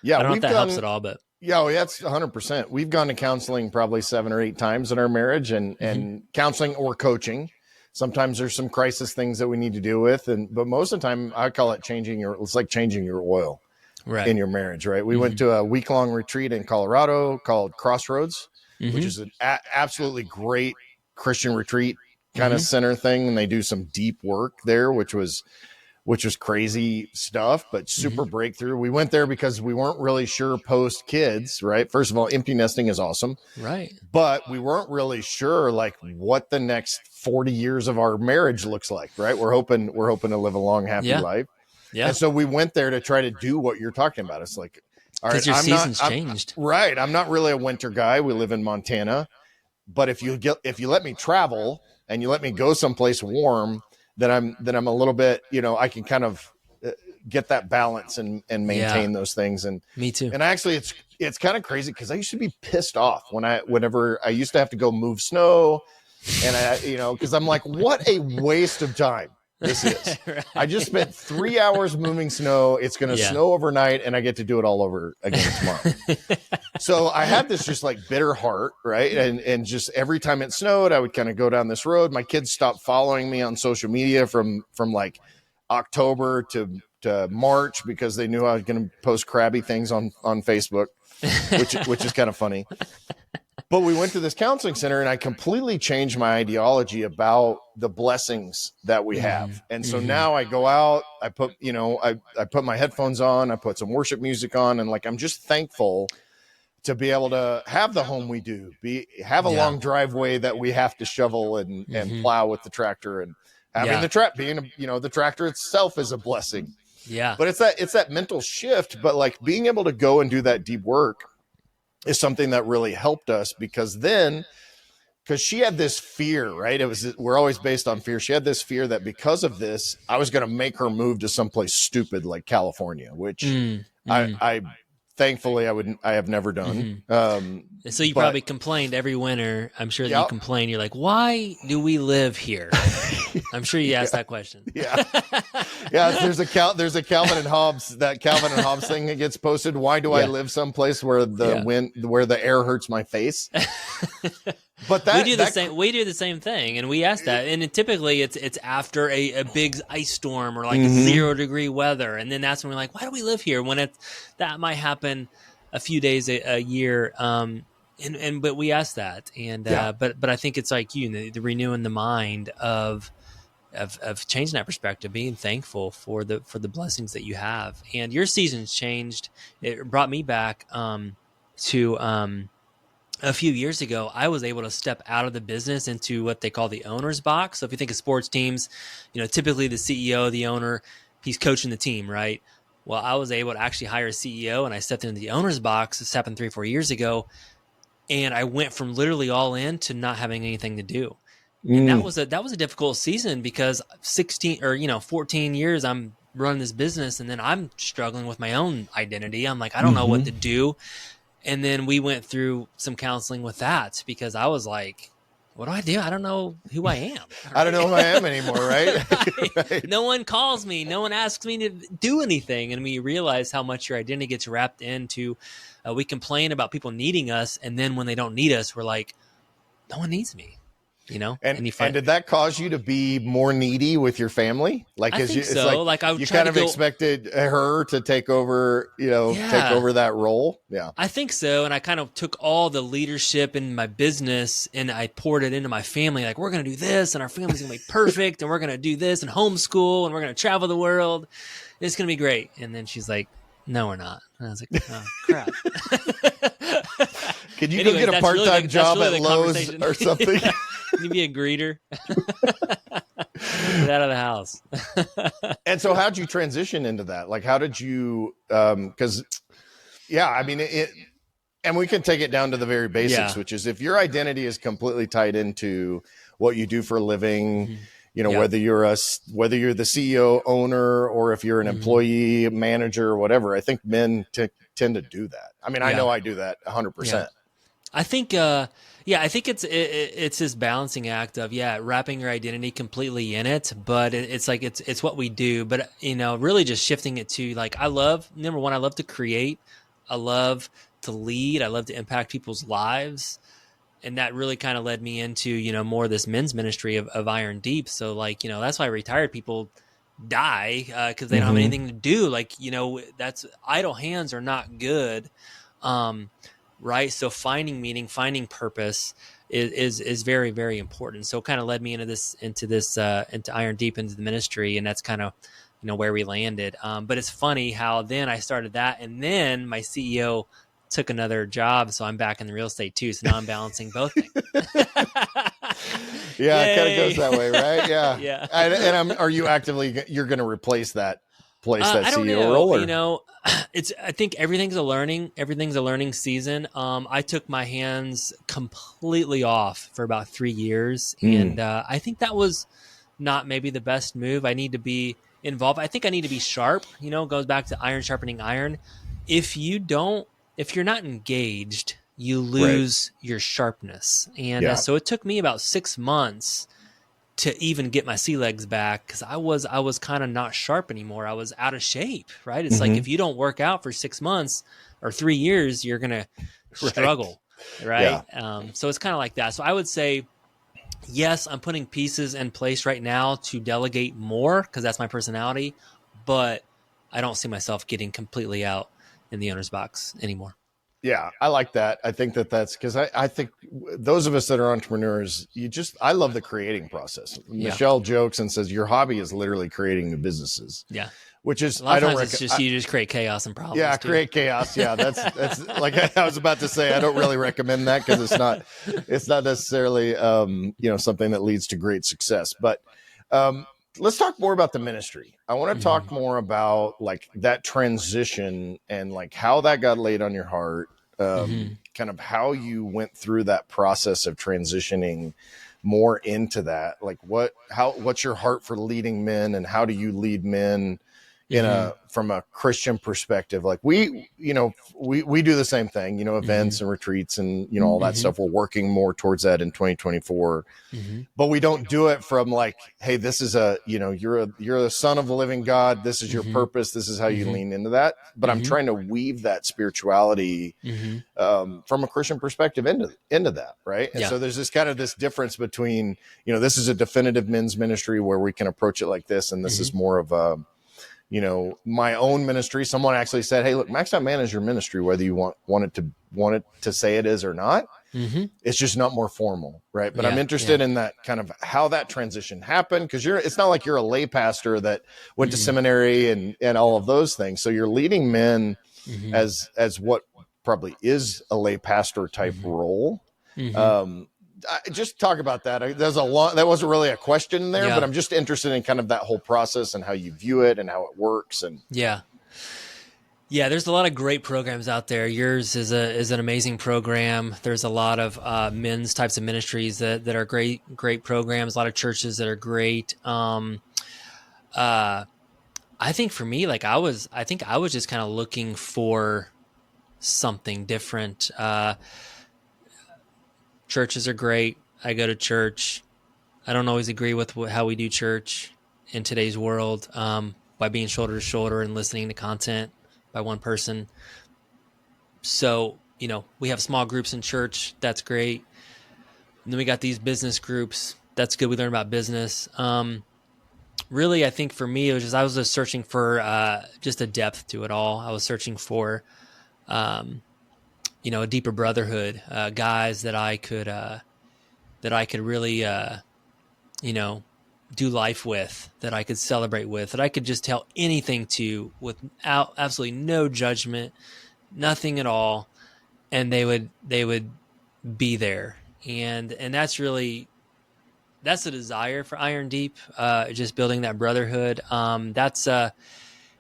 I don't know if that helps at all, but that's 100%. We've gone to counseling probably 7 or 8 times in our marriage, and counseling or coaching. Sometimes there's some crisis things that we need to deal with. But most of the time I call it it's like changing your oil in your marriage, right? We went to a week-long retreat in Colorado called Crossroads, which is an absolutely great Christian retreat kind of center thing. And they do some deep work there, which was crazy stuff, but super breakthrough. We went there because we weren't really sure post kids, right? First of all, empty nesting is awesome. Right. But we weren't really sure like what the next 40 years of our marriage looks like, right? We're hoping to live a long, happy life. Yeah. And so we went there to try to do what you're talking about. It's like, all right, your season's changed. Right. I'm not really a winter guy. We live in Montana, but if you let me travel and you let me go someplace warm, then I'm a little bit, I can kind of get that balance and maintain those things. And me too. And actually it's kind of crazy, because I used to be pissed off whenever I used to have to go move snow, and because I'm like, what a waste of time this is. Right. I just spent 3 hours moving snow. It's going to snow overnight, and I get to do it all over again tomorrow. So I had this just like bitter heart, right? And just every time it snowed, I would kind of go down this road. My kids stopped following me on social media from like October to March, because they knew I was going to post crabby things on Facebook, which is kind of funny. But we went to this counseling center, and I completely changed my ideology about the blessings that we have. And so now I go out, I put, I put my headphones on, I put some worship music on, and like, I'm just thankful to be able to have the home we do, have a long driveway that we have to shovel and plow with the tractor, and having the tractor itself is a blessing. Yeah. But it's that mental shift. But like being able to go and do that deep work is something that really helped us, because she had this fear, right? We're always based on fear. She had this fear that because of this, I was going to make her move to someplace stupid like California, which I thankfully I have never done. So you probably complained every winter. I'm sure that you complain. You're like, why do we live here? I'm sure you asked that question. Yeah. There's a Calvin and Hobbes thing that gets posted. Why do I live someplace where the air hurts my face? But we do the same thing, and we ask that, and typically it's after a big ice storm or like 0 degree weather, and then that's when we're like, why do we live here? When that might happen a few days a year, but we ask that, and but I think it's like the renewing the mind of changing that perspective, being thankful for the blessings that you have, and your season's changed. It brought me back to a few years ago. I was able to step out of the business into what they call the owner's box. So if you think of sports teams, typically the CEO, the owner, he's coaching the team, right? Well, I was able to actually hire a CEO, and I stepped into the owner's box. This happened 3 or 4 years ago. And I went from literally all in to not having anything to do. And that was a difficult season, because 14 years I'm running this business, and then I'm struggling with my own identity. I'm like, I don't know what to do. And then we went through some counseling with that, because I was like, what do I do? I don't know who I am. Right? I don't know who I am anymore, right? Right. No one calls me. No one asks me to do anything. And we realize how much your identity gets wrapped into, we complain about people needing us. And then when they don't need us, we're like, no one needs me. And did that cause you to be more needy with your family? Like, I think so. Like you kind of expected her to take over, take over that role. Yeah, I think so. And I kind of took all the leadership in my business and I poured it into my family. Like, we're going to do this, and our family's going to be perfect, and we're going to do this and homeschool, and we're going to travel the world. It's going to be great. And then she's like, no, we're not. And I was like, oh, crap. Could you go get a part-time job at Lowe's or something? Can you be a greeter? Get out of the house. And so how'd you transition into that? Like, how did you, and we can take it down to the very basics, which is if your identity is completely tied into what you do for a living, whether you're the CEO, owner, or if you're an employee, manager, or whatever, I think men tend to do that. I mean, I know I do that 100%. Yeah. I think, I think it's this balancing act of, wrapping your identity completely in it, but it's like, it's what we do, but really just shifting it to like, number one, I love to create. I love to lead. I love to impact people's lives. And that really kind of led me into, more of this men's ministry of Iron Deep. So like, that's why retired people die, because they don't have anything to do. Like, that's idle hands are not good. Right. So finding meaning, finding purpose is very, very important. So it kind of led me into Iron Deep, into the ministry. And that's kind of, where we landed. But it's funny how then I started that, and then my CEO took another job. So I'm back in the real estate too. So now I'm balancing both things. Yeah. It kind of goes that way, right? Yeah. Yeah. And are you you're going to replace that that I don't CEO role? I think everything's a learning season. I took my hands completely off for about 3 years. And I think that was not maybe the best move. I need to be involved. I think I need to be sharp, goes back to iron sharpening iron. If you're not engaged, you lose your sharpness. And so it took me about 6 months to even get my sea legs back, because I was kind of not sharp anymore. I was out of shape, right? It's like if you don't work out for 6 months or 3 years, you're going to struggle, right? Yeah. So it's kind of like that. So I would say, yes, I'm putting pieces in place right now to delegate more, because that's my personality, but I don't see myself getting completely out in the owner's box anymore. Yeah, I like that. I think that's because I think those of us that are entrepreneurs, I love the creating process. Yeah. Michelle jokes and says your hobby is literally creating new businesses. Yeah. Which is, A lot of times it's just you just create chaos and problems. Yeah, too. create chaos. Yeah, that's like I was about to say. I don't really recommend that because it's not necessarily something that leads to great success. But let's talk more about the ministry. I want to talk more about like that transition and like how that got laid on your heart. Kind of how you went through that process of transitioning more into that. Like what's your heart for leading men, and how do you lead men from a Christian perspective? Like we do the same thing, events and retreats and, all that stuff. We're working more towards that in 2024, but we don't do it from like, hey, this is you're a son of the living God. This is your purpose. This is how you lean into that. But I'm trying to weave that spirituality, from a Christian perspective into that. Right. And so there's this difference between, this is a definitive men's ministry where we can approach it like this. And this is more of a, my own ministry. Someone actually said, hey, look, Maxed Out Man is your ministry, whether you want it to say it is or not. It's just not more formal. Right. But I'm interested in that kind of how that transition happened. Cause it's not like you're a lay pastor that went to seminary and all of those things. So you're leading men as what probably is a lay pastor type role. Just talk about that. There's that wasn't really a question in there, but I'm just interested in kind of that whole process and how you view it and how it works. And there's a lot of great programs out there. Yours is an amazing program. There's a lot of men's types of ministries that are great programs. A lot of churches that are great. I think for me, like I was just kind of looking for something different. Churches are great. I go to church. I don't always agree with how we do church in today's world, by being shoulder to shoulder and listening to content by one person. So, we have small groups in church. That's great. And then we got these business groups. That's good. We learn about business. Really, I think for me, I was just searching for just a depth to it all. I was searching for a deeper brotherhood, guys that I could really, do life with, that I could celebrate with, that I could just tell anything to without absolutely no judgment, nothing at all. And they would be there. And that's the desire for Iron Deep, just building that brotherhood.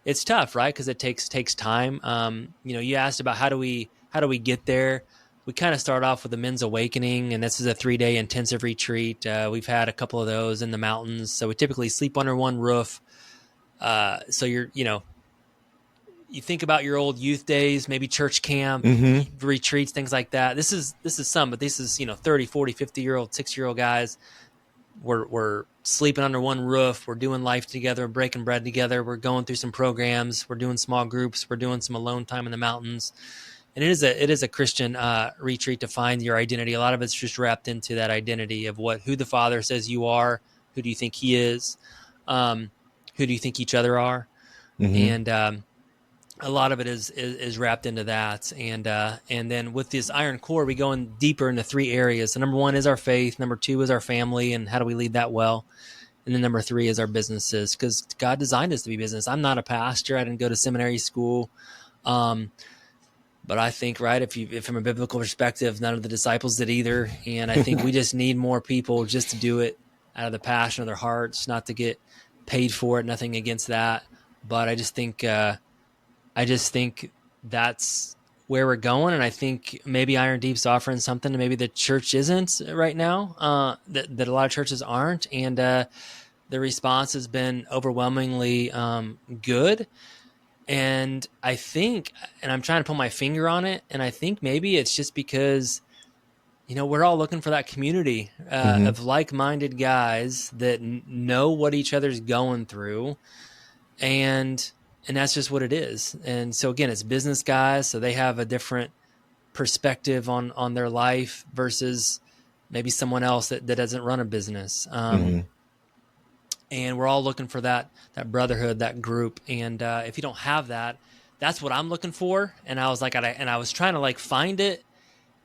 It's tough, right? Cause it takes time. You asked about how do we get there? We kind of start off with the Men's Awakening, and this is a 3-day intensive retreat. We've had a couple of those in the mountains. So we typically sleep under one roof. So you think about your old youth days, maybe church camp, retreats, things like that. This is some, but this is, 30, 40, 50-year-old, 60-year-old guys. We're sleeping under one roof. We're doing life together, breaking bread together. We're going through some programs. We're doing small groups. We're doing some alone time in the mountains. And it is a Christian retreat to find your identity. A lot of it's just wrapped into that identity of who the Father says you are. Who do you think He is? Who do you think each other are? And a lot of it is wrapped into that. And then with this iron core, we go in deeper into 3 areas. So number 1 is our faith. Number 2 is our family, and how do we lead that well? And then number 3 is our businesses, because God designed us to be business. I'm not a pastor. I didn't go to seminary school. But I think, right, if from a biblical perspective, none of the disciples did either. And I think we just need more people just to do it out of the passion of their hearts, not to get paid for it, nothing against that. But I just think that's where we're going. And I think maybe Iron Deep's offering something that maybe the church isn't right now, that a lot of churches aren't. And the response has been overwhelmingly good. And I think, and I'm trying to put my finger on it, and I think maybe it's just because, we're all looking for that community of like-minded guys that know what each other's going through, and that's just what it is. And so again, it's business guys, so they have a different perspective on their life versus maybe someone else that doesn't run a business. And we're all looking for that brotherhood, that group. And if you don't have that, that's what I'm looking for. And I was like, and I was trying to like find it,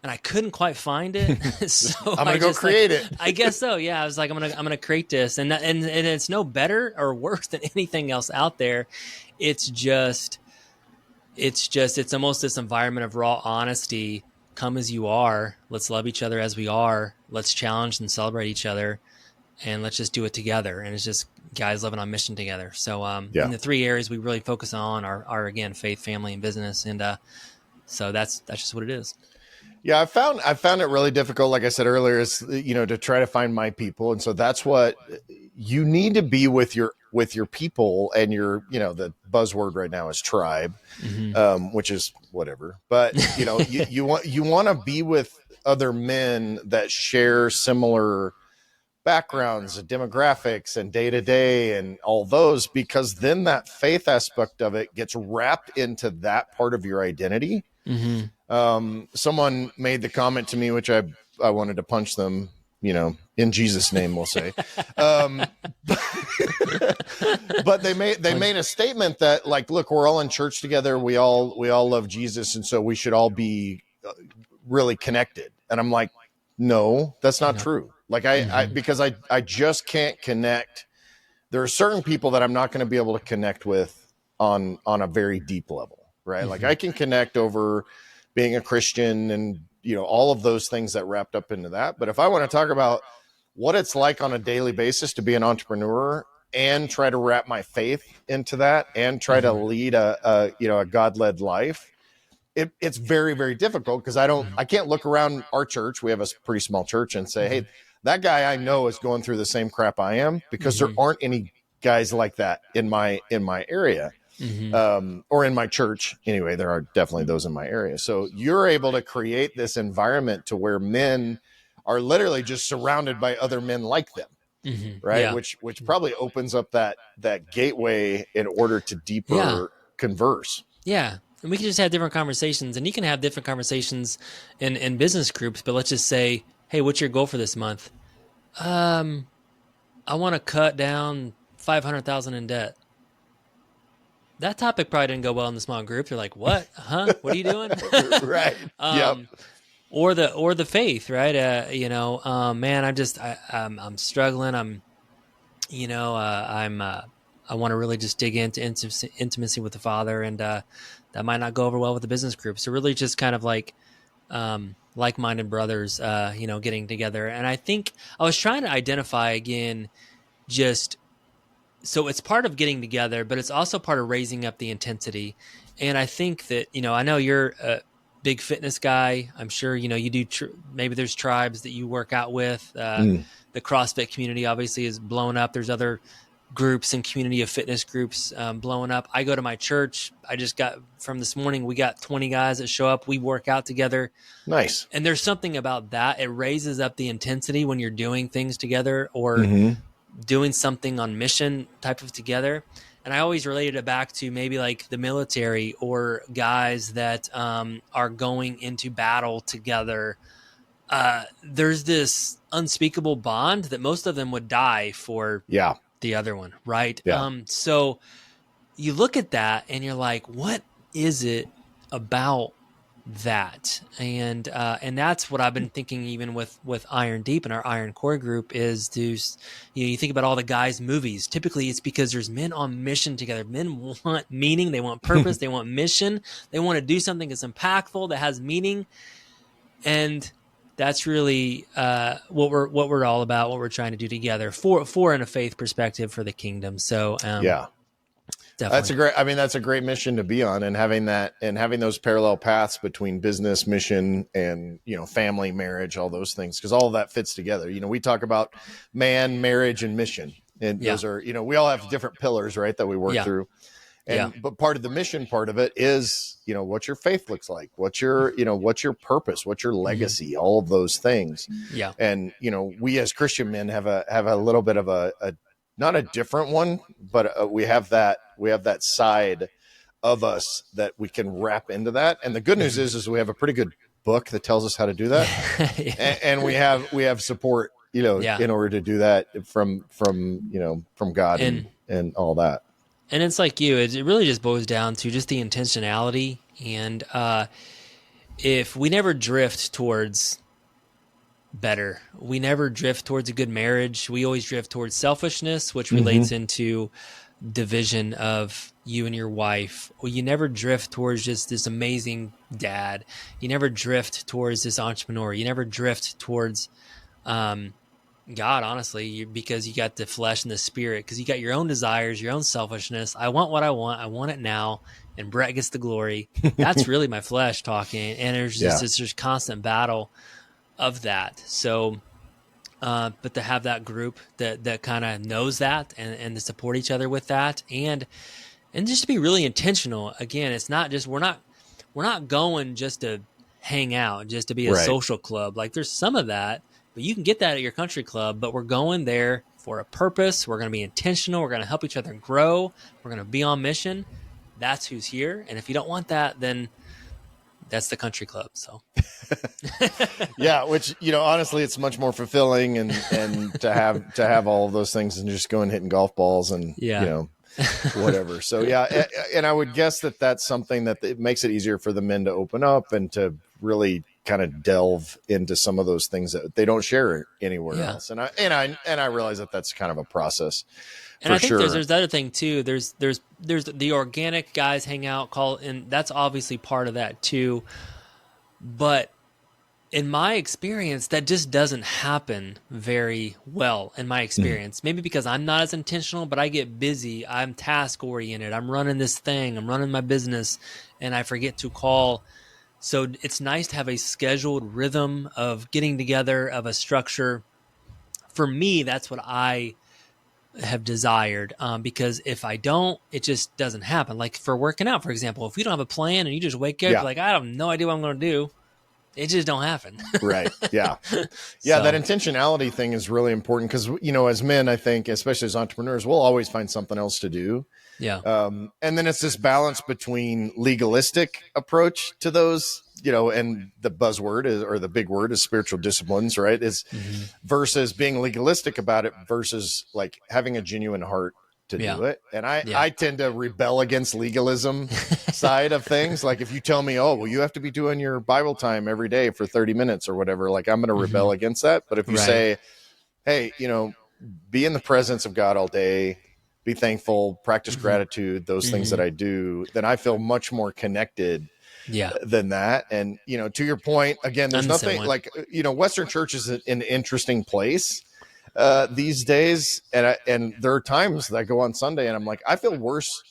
and I couldn't quite find it. So I'm going to go create it. I guess so. Yeah. I was like, I'm going to create this, and it's no better or worse than anything else out there. It's almost this environment of raw honesty. Come as you are. Let's love each other as we are. Let's challenge and celebrate each other, and let's just do it together. And it's just guys living on mission together. So, in the 3 areas we really focus on are again, faith, family, and business. And, so that's just what it is. Yeah, I found it really difficult. Like I said earlier, is to try to find my people, and so that's what you need to be with your people. And the buzzword right now is tribe, which is whatever. But you want to be with other men that share similar backgrounds and demographics and day to day and all those, because then that faith aspect of it gets wrapped into that part of your identity. Someone made the comment to me, which I wanted to punch them, in Jesus' name, we'll say. But they made a statement that, like, look, we're all in church together. We all love Jesus. And so we should all be really connected. And I'm like, no, that's not true. Like because I just can't connect. There are certain people that I'm not going to be able to connect with on a very deep level, right? Like I can connect over being a Christian and, all of those things that wrapped up into that. But if I want to talk about what it's like on a daily basis to be an entrepreneur and try to wrap my faith into that and try to lead a God-led life, it's very, very difficult, because I can't look around our church. We have a pretty small church, and say, hey, that guy I know is going through the same crap I am, because there aren't any guys like that in my area. Or in my church. Anyway, there are definitely those in my area. So you're able to create this environment to where men are literally just surrounded by other men like them. Right. Yeah. Which probably opens up that gateway in order to deeper converse. Yeah. And we can just have different conversations, and you can have different conversations in business groups, but let's just say, hey, what's your goal for this month? I want to cut down 500,000 in debt. That topic probably didn't go well in the small group. They're like, what? What are you doing? Right. Or the faith, right? Man, I'm struggling. I want to really just dig into intimacy with the Father, and that might not go over well with the business group. So really just kind of like, like-minded brothers, getting together. And I think I was trying to identify again, so it's part of getting together, but it's also part of raising up the intensity. And I think that, I know you're a big fitness guy. I'm sure, you do, maybe there's tribes that you work out with. The CrossFit community obviously is blown up. There's other groups and community of fitness groups blowing up. I go to my church. I just got from this morning, we got 20 guys that show up. We work out together. Nice. And there's something about that. It raises up the intensity when you're doing things together, or doing something on mission type of together. And I always related it back to maybe like the military, or guys that are going into battle together. There's this unspeakable bond that most of them would die for the other one, right? Yeah. So you look at that and you're like, what is it about that? And that's what I've been thinking, even with Iron Deep and our Iron Core group, is you think about all the guys' movies. Typically it's because there's men on mission together. Men want meaning. They want purpose. They want mission. They want to do something that's impactful, that has meaning. And that's really what we're all about, what we're trying to do together for in a faith perspective for the kingdom. So definitely. That's a great mission to be on, and having those parallel paths between business, mission, and, family, marriage, all those things, because all of that fits together. We talk about man, marriage, and mission, and those are, we all have different pillars, right, that we work through. But part of the mission part of it is, what your faith looks like, what's your purpose, what's your legacy, all of those things. Yeah. And, we as Christian men have a little bit of a not a different one, but we have that side of us that we can wrap into that. And the good news is we have a pretty good book that tells us how to do that. and we have support, in order to do that from God and all that. And it's like you, it really just boils down to just the intentionality. And if we never drift towards better, we never drift towards a good marriage. We always drift towards selfishness, which relates into division of you and your wife. Or you never drift towards just this amazing dad. You never drift towards this entrepreneur. You never drift towards God, honestly, because you got the flesh and the spirit, because you got your own desires, your own selfishness. I want what I want it now, and Brett gets the glory. That's really my flesh talking, and there's just this constant battle of that. So, but to have that group that kind of knows that and to support each other with that, and just to be really intentional. Again, it's not just we're not going just to hang out, just to be a social club. Like there's some of that. But you can get that at your country club, but we're going there for a purpose. We're going to be intentional. We're going to help each other grow. We're going to be on mission. That's who's here. And if you don't want that, then that's the country club. So, yeah, which, honestly, it's much more fulfilling and to have all of those things and just going hitting golf balls and, whatever. So, yeah. And I would guess that that's something that it makes it easier for the men to open up and to really kind of delve into some of those things that they don't share anywhere else. And I realize that that's kind of a process. And I think there's the other thing too. There's the organic guys hang out, and that's obviously part of that too. But in my experience, that just doesn't happen very well in my experience. Maybe because I'm not as intentional, but I get busy. I'm task oriented. I'm running this thing. I'm running my business, and I forget to call. So it's nice to have a scheduled rhythm of getting together, of a structure. For me, that's what I have desired, because if I don't, it just doesn't happen. Like for working out, for example, if we don't have a plan and you just wake up like, I have no idea what I'm going to do, it just don't happen. Right. Yeah. Yeah. So, that intentionality thing is really important because, as men, I think, especially as entrepreneurs, we'll always find something else to do. Yeah. And then it's this balance between legalistic approach to those, and the buzzword or the big word is spiritual disciplines, right? Is versus being legalistic about it versus like having a genuine heart to do it. And I tend to rebel against legalism side of things. Like if you tell me, oh, well, you have to be doing your Bible time every day for 30 minutes or whatever, like I'm going to rebel against that. But if you say, hey, be in the presence of God all day, be thankful, practice gratitude, those things that I do, then I feel much more connected than that. And, to your point, again, there's nothing like, Western church is an interesting place these days. And there are times that I go on Sunday and I'm like, I feel worse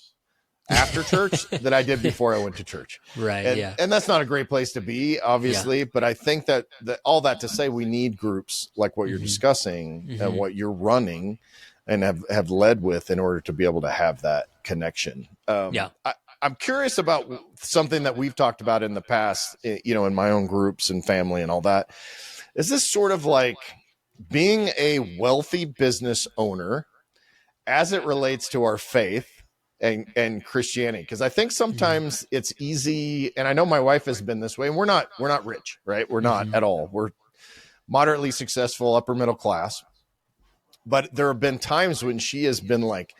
after church than I did before I went to church. Right. And that's not a great place to be, obviously, but I think that all that to say, we need groups like what you're discussing and what you're running and have led with in order to be able to have that connection. I'm curious about something that we've talked about in the past, in my own groups and family and all that. Is this sort of like being a wealthy business owner as it relates to our faith and Christianity? Because I think sometimes it's easy, and I know my wife has been this way, and we're not rich, right? We're not at all. We're moderately successful, upper middle class. But there have been times when she has been like,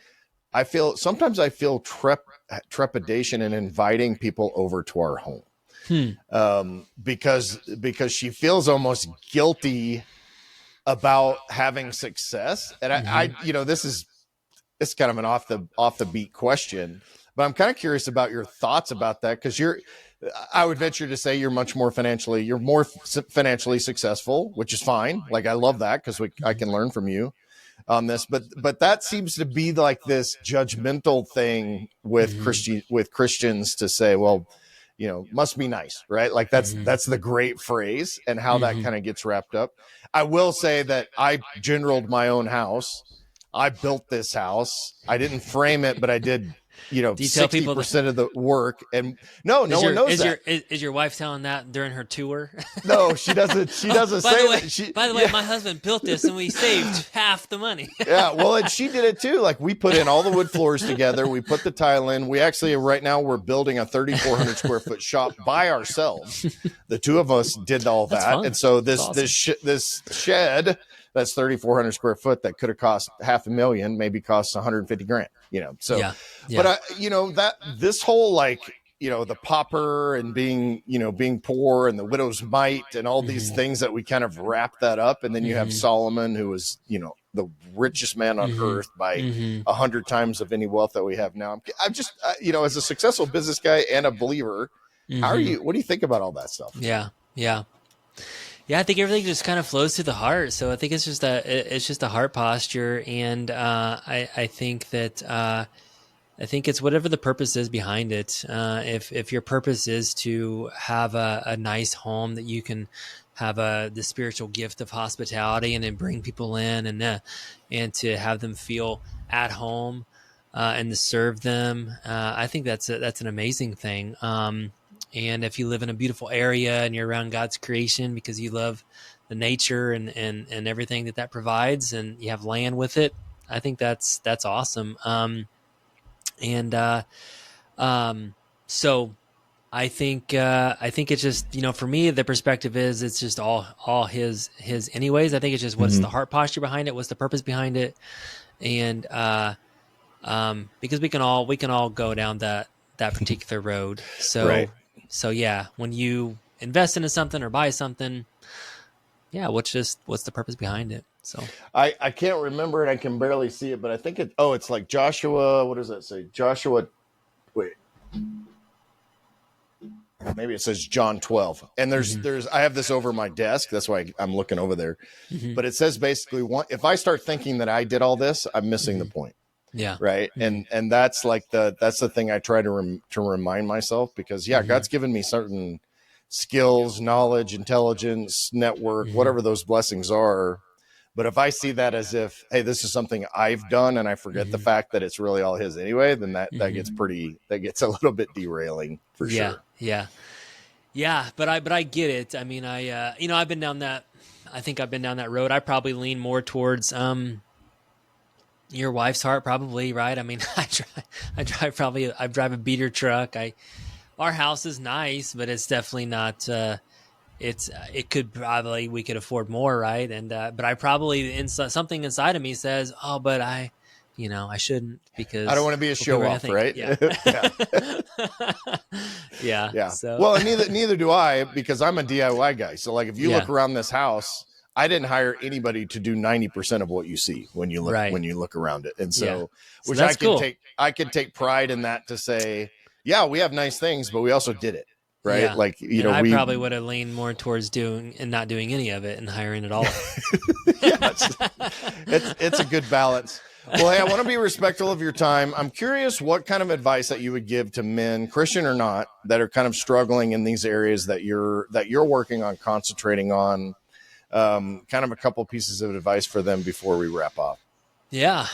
I feel trepidation in inviting people over to our home, because she feels almost guilty about having success. And I it's kind of an off the beat question, but I'm kind of curious about your thoughts about that. Cause I would venture to say you're more financially successful, which is fine. Like, I love that because I can learn from you on this, but that seems to be like this judgmental thing with Christians to say, well, must be nice, right? Like that's the great phrase and how that kind of gets wrapped up. I will say that I generaled my own house. I built this house. I didn't frame it, but I did, 60% of the work. And no one knows that. Is your wife telling that during her tour? No, she doesn't. She doesn't say that. By the way, my husband built this and we saved half the money. Yeah. Well, and she did it too. Like, we put in all the wood floors together. We put the tile in. We actually, right now we're building a 3,400 square foot shop by ourselves. The two of us did all that. And so this shed that's 3,400 square foot that could have cost $500,000, maybe costs 150 grand, So, Yeah. but that this whole like, the pauper and being poor and the widow's mite and all these things that we kind of wrap that up. And then you have Solomon, who was, the richest man on earth by 100 times of any wealth that we have now. I'm just, as a successful business guy and a believer, what do you think about all that stuff? Yeah. Yeah. Yeah. I think everything just kind of flows through the heart. So I think it's just a heart posture. And, I think that, I think it's whatever the purpose is behind it. If your purpose is to have a nice home that you can have the spiritual gift of hospitality and then bring people in and to have them feel at home and to serve them, I think that's an amazing thing. And if you live in a beautiful area and you're around God's creation because you love the nature and everything that provides, and you have land with it, I think that's awesome. So I think it's just, for me, the perspective is it's just all his anyways. I think it's just what's the heart posture behind it, what's the purpose behind it. And, because we can all go down that particular road. So, right. So yeah, when you invest into something or buy something, yeah, what's the purpose behind it? So I can't remember and I can barely see it, but I think it's like Joshua. What does that say? Joshua. Wait, maybe it says John 12. And there's I have this over my desk. That's why I'm looking over there. But it says basically, if I start thinking that I did all this, I'm missing the point. Yeah. Right. And that's like that's the thing I try to remind myself, because God's given me certain skills, knowledge, intelligence, network, whatever those blessings are. But if I see that as if, hey, this is something I've done, and I forget the fact that it's really all his anyway, then that gets a little bit derailing for sure. Yeah. But I get it. I mean, I've been down that road. I probably lean more towards, your wife's heart, probably, right? I mean, I drive a beater truck. Our house is nice, but it's definitely not, we could afford more, right? And but I probably something inside of me says, oh, but I shouldn't, because I don't want to be a show off, right? Yeah. Yeah. So. Well, and neither do I, because I'm a DIY guy. So like, if you look around this house, I didn't hire anybody to do 90% of what you see when you look around it, and so which I can cool. I can take pride in that, to say, yeah, we have nice things, but we also did it. Right. Yeah. Like, I probably would have leaned more towards doing and not doing any of it and hiring it all. It's a good balance. Well, hey, I want to be respectful of your time. I'm curious what kind of advice that you would give to men, Christian or not, that are kind of struggling in these areas that you're working on, concentrating on, kind of a couple pieces of advice for them before we wrap up. Yeah.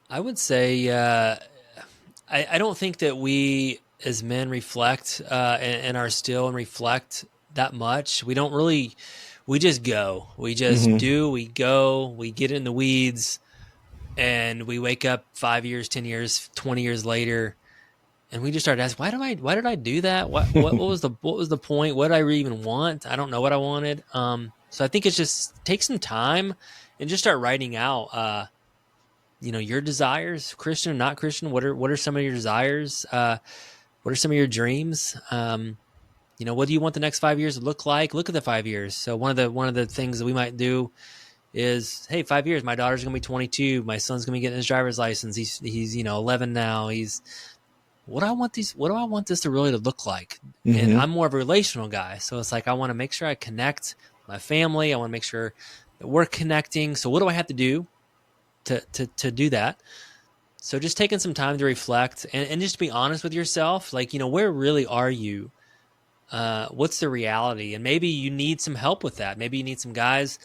I would say, I don't think that we, as men, reflect and are still and reflect that much. We don't really, we just go. We just do, we go, we get in the weeds, and we wake up 5 years, 10 years, 20 years later, and we just start asking, why did I do that? What was the point? What did I really even want? I don't know what I wanted. So I think it's just take some time and just start writing out, your desires, Christian or not Christian. What are some of your desires? What are some of your dreams? What do you want the next 5 years to look like? Look at the 5 years. So one of the things that we might do is, hey, 5 years, my daughter's going to be 22. My son's going to be getting his driver's license. He's 11 now. What do I want this to really look like? And I'm more of a relational guy. So it's like, I want to make sure I connect my family. I want to make sure that we're connecting. So what do I have to do to do that? So just taking some time to reflect and just to be honest with yourself, like, where really are you? What's the reality? And maybe you need some help with that. Maybe you need some guys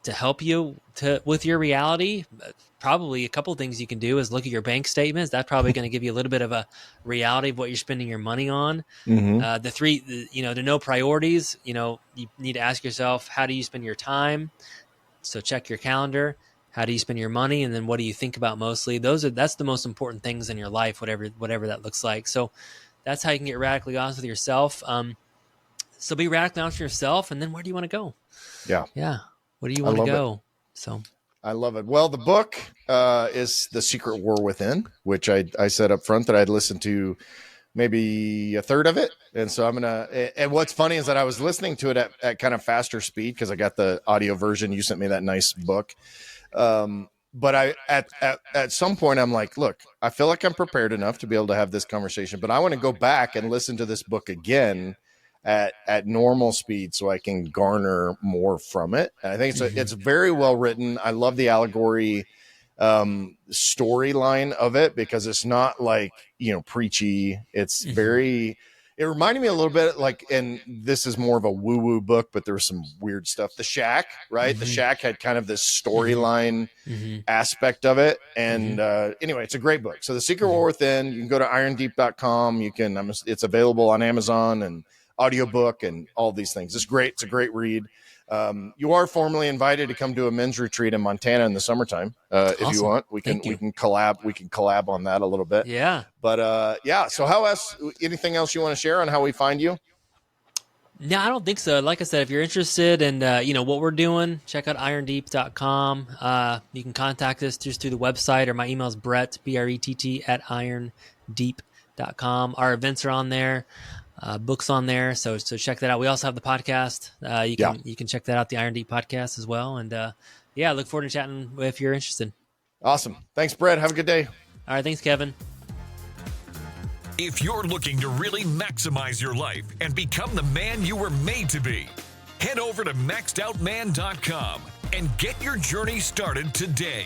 to help you with your reality. Probably a couple of things you can do is look at your bank statements. That's probably going to give you a little bit of a reality of what you're spending your money on. To know priorities, you need to ask yourself, how do you spend your time? So check your calendar. How do you spend your money? And then what do you think about mostly? That's the most important things in your life, whatever that looks like. So that's how you can get radically honest with yourself. So be radically honest with yourself, and then where do you want to go? Yeah. Yeah. What do you want to go? It. So I love it. Well, the book is The Secret War Within, which I said up front that I'd listened to maybe a third of it. And so and what's funny is that I was listening to it at kind of faster speed because I got the audio version. You sent me that nice book. But at some point I'm like, look, I feel like I'm prepared enough to be able to have this conversation, but I want to go back and listen to this book again at normal speed so I can garner more from it. And I think it's very well written. I love the allegory storyline of it because it's not like, preachy. It's very, it reminded me a little bit like, and this is more of a woo-woo book, but there was some weird stuff. The Shack, right? The Shack had kind of this storyline aspect of it. And anyway, it's a great book. So The Secret War Within, you can go to irondeep.com. It's available on Amazon and audiobook and all these things. It's great. It's a great read. You are formally invited to come to a men's retreat in Montana in the summertime. Awesome. If you want, we can collab on that a little bit. Yeah. But so how else, anything else you want to share on how we find you? No, I don't think so. Like I said, if you're interested in, what we're doing, check out irondeep.com. You can contact us just through the website, or my email is Brett, BRETT @irondeep.com. Our events are on there. Books on there, so check that out. We also have the podcast. You can check that out, the Iron Deep podcast as well. And look forward to chatting if you're interested. Awesome. Thanks, Brett. Have a good day. All right, thanks, Kevin. If you're looking to really maximize your life and become the man you were made to be, head over to maxedoutman.com and get your journey started today.